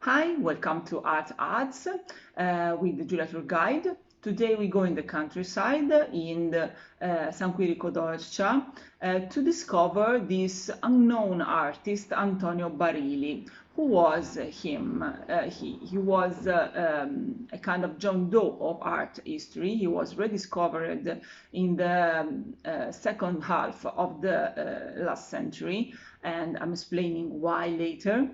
Hi, welcome to Art Ads with the Giulia Tour Guide. Today we go in the countryside in the San Quirico Dorcia to discover this unknown artist Antonio Barili. Who was him? He was a kind of John Doe of art history. He was rediscovered in the second half of the last century, and I'm explaining why later.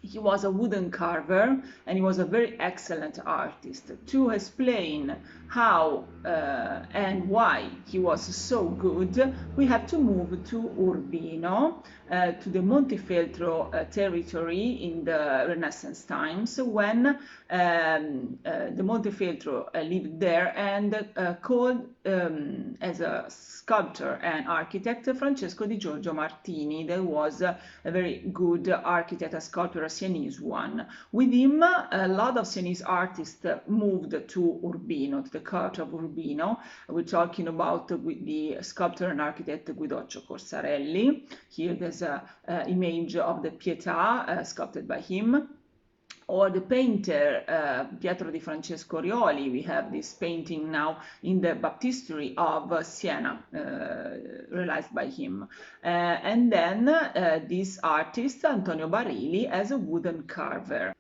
He was a wooden carver and he was a very excellent artist. To explain how and why he was so good, we have to move to Urbino, to the Montefeltro territory in the Renaissance times, when the Montefeltro lived there and called as a sculptor and architect Francesco di Giorgio Martini. That was a very good architect and sculptor, a Sienese one. With him, a lot of Sienese artists moved to Urbino, to the court of Urbino. We're talking about the sculptor and architect Guidoccio Corsarelli. Here there's an image of the Pietà sculpted by him. Or the painter Pietro di Francesco Rioli. We have this painting now in the baptistery of Siena, realized by him. And then this artist, Antonio Barili, as a wooden carver.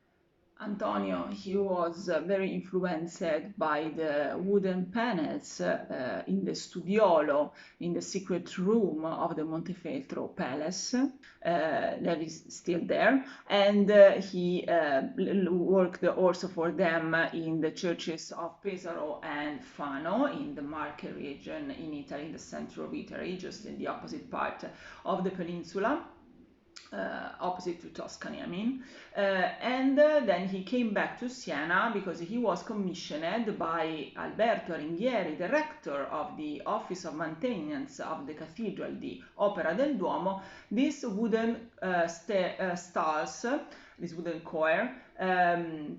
Antonio, he was very influenced by the wooden panels in the studiolo, in the secret room of the Montefeltro Palace. That is still there. And he worked also for them in the churches of Pesaro and Fano in the Marche region in Italy, in the center of Italy, just in the opposite part of the peninsula. Opposite to Tuscany, I mean. And then he came back to Siena because he was commissioned by Alberto Aringhieri, the rector of the Office of Maintenance of the Cathedral, the Opera del Duomo, these wooden stalls, this wooden choir,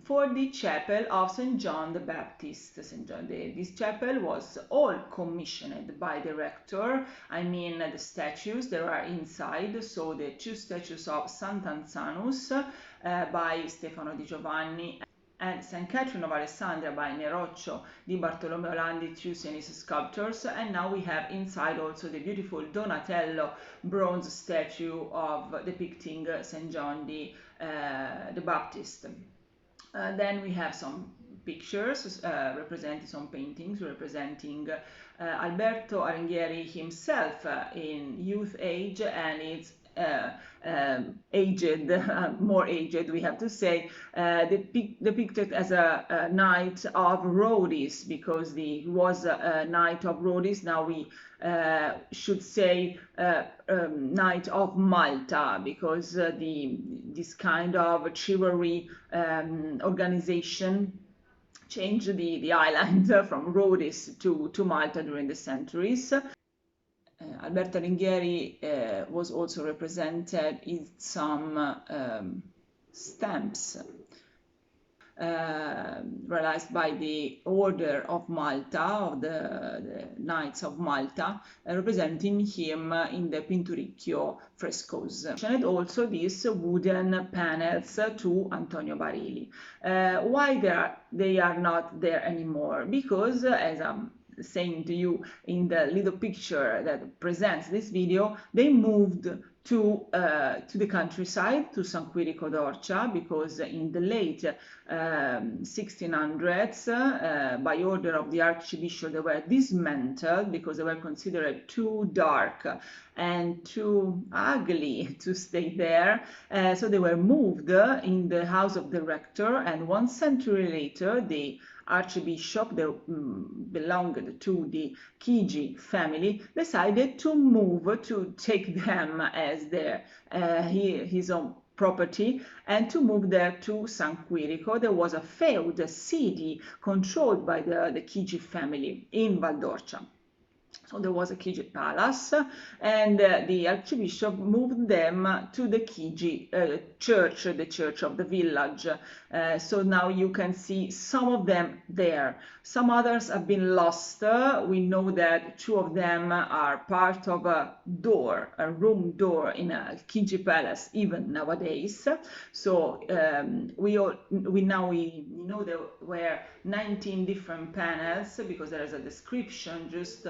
for the chapel of St. John the Baptist. This chapel was all commissioned by the rector. I mean the statues that are inside, so the two statues of Sant'Anzanus by Stefano di Giovanni and St. Catherine of Alessandria by Neroccio di Bartolomeo Landi, two Sienese sculptors. And now we have inside also the beautiful Donatello bronze statue of depicting St. John the Baptist. Then we have some pictures representing some paintings representing Alberto Aringhieri himself in youth age, and it's aged, more aged, we have to say, depicted as a knight of Rhodes, because he was a knight of Rhodes. Now we should say knight of Malta, because this kind of chivalry organization changed the island from Rhodes to Malta during the centuries. Alberto Aringhieri was also represented in some stamps realized by the Order of Malta, of the Knights of Malta, representing him in the Pinturicchio frescoes. And also these wooden panels to Antonio Barili. Why they are not there anymore? Because, as I'm saying to you in the little picture that presents this video, they moved to the countryside, to San Quirico Dorcia, because in the late 1600s, by order of the Archbishop, they were dismantled because they were considered too dark and too ugly to stay there. So they were moved in the house of the rector, and 1 century later, the Archbishop, that belonged to the Chigi family, decided to move, to take them as his own property, and to move there to San Quirico. There was a feud, a city controlled by the Chigi family in Valdorcia. So there was a Chigi palace, and the archbishop moved them to the Chigi church, the church of the village. So now you can see some of them there. Some others have been lost. We know that two of them are part of a door, a room door in a Chigi palace, even nowadays. So we know there were 19 different panels, because there is a description just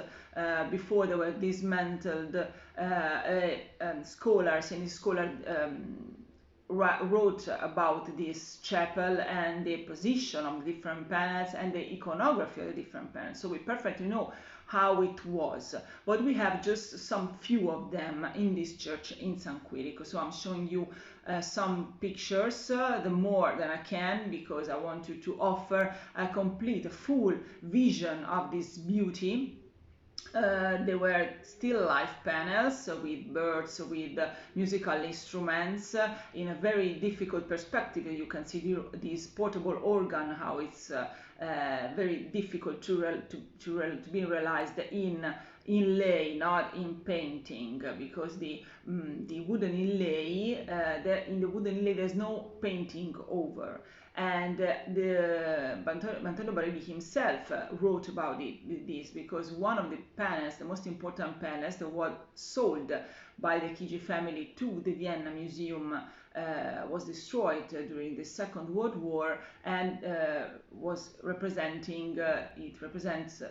before they were dismantled. Scholars wrote about this chapel and the position of the different panels and the iconography of the different panels. So we perfectly know how it was, but we have just some few of them in this church in San Quirico. So I'm showing you some pictures, the more than I can, because I want you to offer a complete, full vision of this beauty. There were still live panels with birds, with musical instruments, in a very difficult perspective. You can see this portable organ, how it's very difficult to be realized in inlay, not in painting, because the wooden inlay, in the wooden inlay there's no painting over. And Antonio Barili himself wrote about this, because one of the panels, the most important panels that was sold by the Chigi family to the Vienna Museum, was destroyed during the Second World War, and was representing, it represents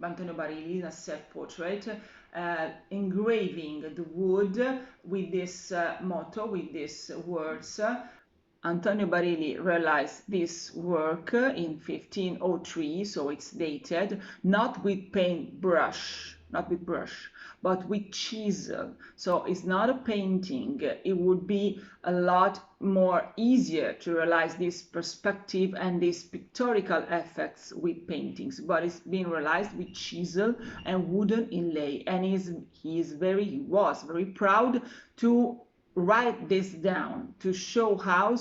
Antonio Barili in a self-portrait, engraving the wood with this motto, with these words. Antonio Barili realized this work in 1503, so it's dated, not with paintbrush, but with chisel. So it's not a painting. It would be a lot more easier to realize this perspective and these pictorial effects with paintings, but it's been realized with chisel and wooden inlay, and he was very proud to write this down, to show how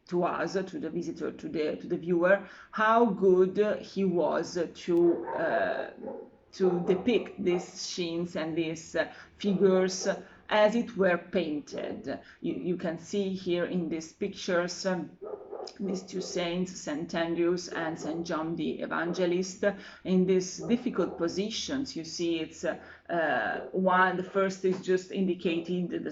to us, to the visitor, to the viewer, how good he was to depict these scenes and these figures as it were painted. You can see here in these pictures these two saints, St. Andrews and St. John the Evangelist, in these difficult positions. You see, it's the first is just indicating the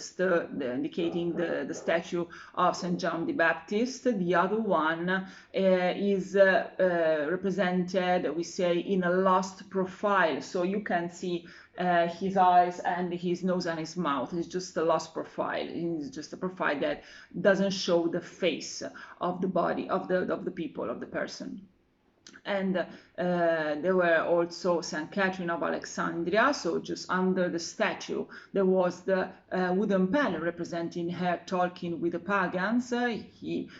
statue of St. John the Baptist. The other one is represented, we say, in a lost profile. So you can see his eyes and his nose and his mouth. It's just a lost profile. It's just a profile that doesn't show the face of the body of the people, of the person. And there were also St. Catherine of Alexandria, so just under the statue there was the wooden panel representing her talking with the pagans.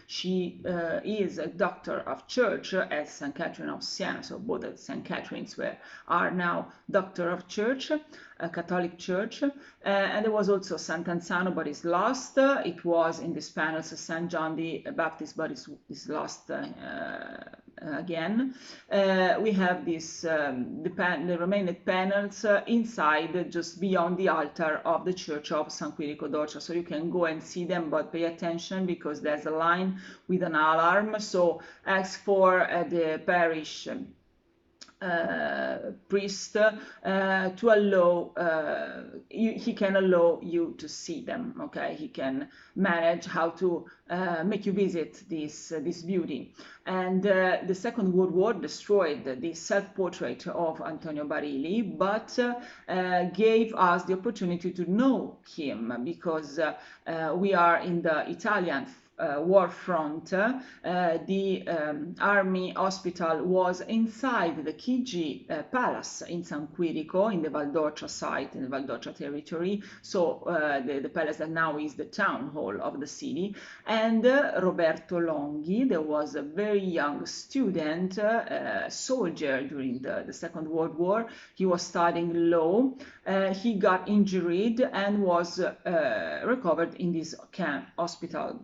She is a doctor of church as St. Catherine of Siena, so both the St. Catherines are now doctor of church, a Catholic church. And there was also St. Anzano, but it's lost. It was in this panel St. John the Baptist, but it's lost again. We have this the remaining panels inside, just beyond the altar of the church of San Quirico d'Orcia. So you can go and see them, but pay attention because there's a line with an alarm. So ask for the parish priest to allow, he can allow you to see them. Okay, he can manage how to make you visit this beauty. And the Second World War destroyed the self-portrait of Antonio Barili, but gave us the opportunity to know him, because we are in the Italian war front. The army hospital was inside the Chigi palace in San Quirico, in the Valdorcia site, in the Valdorcia territory. So the palace that now is the town hall of the city. And Roberto Longhi, there was a very young student, soldier during the Second World War. He was studying law. He got injured and was recovered in this hospital.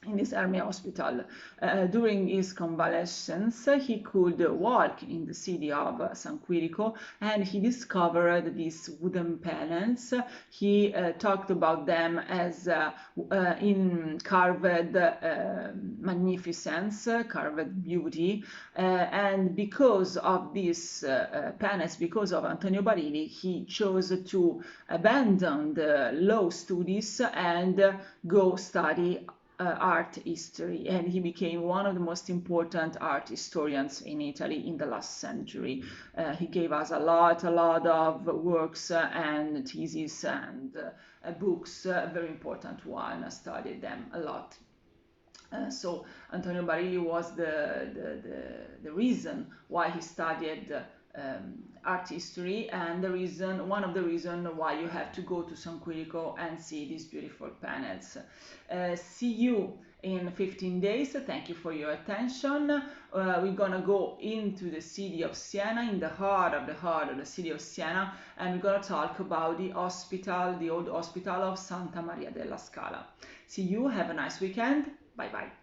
in this army hospital. During his convalescence, he could walk in the city of San Quirico, and he discovered these wooden pennants. He talked about them as in carved magnificence, carved beauty, and because of these pennants, because of Antonio Barili, he chose to abandon the law studies and go study art history, and he became one of the most important art historians in Italy in the last century. He gave us a lot of works and theses and books, a very important one. I studied them a lot. So Antonio Barili was the reason why he studied art history, and one of the reasons why you have to go to San Quirico and see these beautiful panels. See you in 15 days. Thank you for your attention. We're gonna go into the city of Siena, in the heart of the city of Siena, and we're gonna talk about the hospital, the old hospital of Santa Maria della Scala. See you, have a nice weekend. Bye bye.